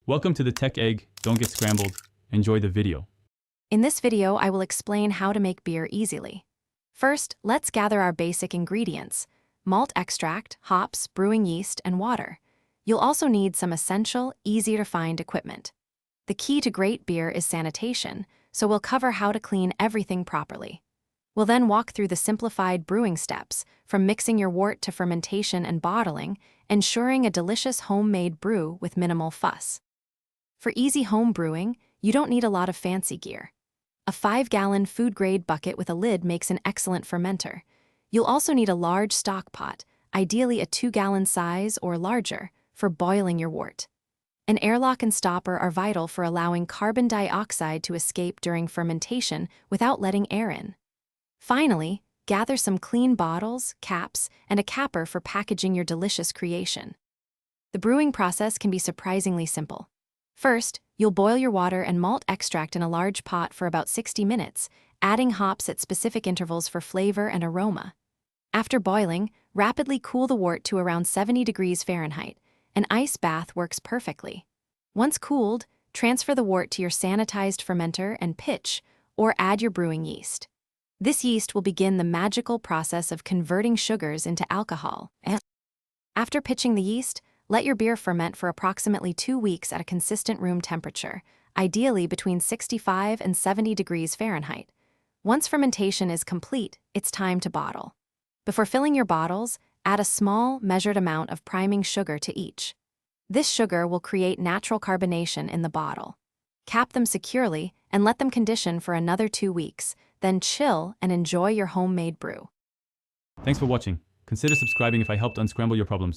Welcome to the Tech Egg. Don't get scrambled. Enjoy the video. In this video, I will explain how to make beer easily. First, let's gather our basic ingredients: malt extract, hops, brewing yeast, and water. You'll also need some essential, easy-to-find equipment. The key to great beer is sanitation, so we'll cover how to clean everything properly. We'll then walk through the simplified brewing steps, from mixing your wort to fermentation and bottling, ensuring a delicious homemade brew with minimal fuss. For easy home brewing, you don't need a lot of fancy gear. A 5-gallon food-grade bucket with a lid makes an excellent fermenter. You'll also need a large stock pot, ideally a 2-gallon size or larger, for boiling your wort. An airlock and stopper are vital for allowing carbon dioxide to escape during fermentation without letting air in. Finally, gather some clean bottles, caps, and a capper for packaging your delicious creation. The brewing process can be surprisingly simple. First, you'll boil your water and malt extract in a large pot for about 60 minutes, adding hops at specific intervals for flavor and aroma. After boiling, rapidly cool the wort to around 70 degrees Fahrenheit. An ice bath works perfectly. Once cooled, transfer the wort to your sanitized fermenter and pitch, or add your brewing yeast. This yeast will begin the magical process of converting sugars into alcohol. After pitching the yeast, let your beer ferment for approximately 2 weeks at a consistent room temperature, ideally between 65 and 70 degrees Fahrenheit. Once fermentation is complete, it's time to bottle. Before filling your bottles, add a small, measured amount of priming sugar to each. This sugar will create natural carbonation in the bottle. Cap them securely and let them condition for another 2 weeks, then chill and enjoy your homemade brew. Thanks for watching. Consider subscribing if I helped unscramble your problems.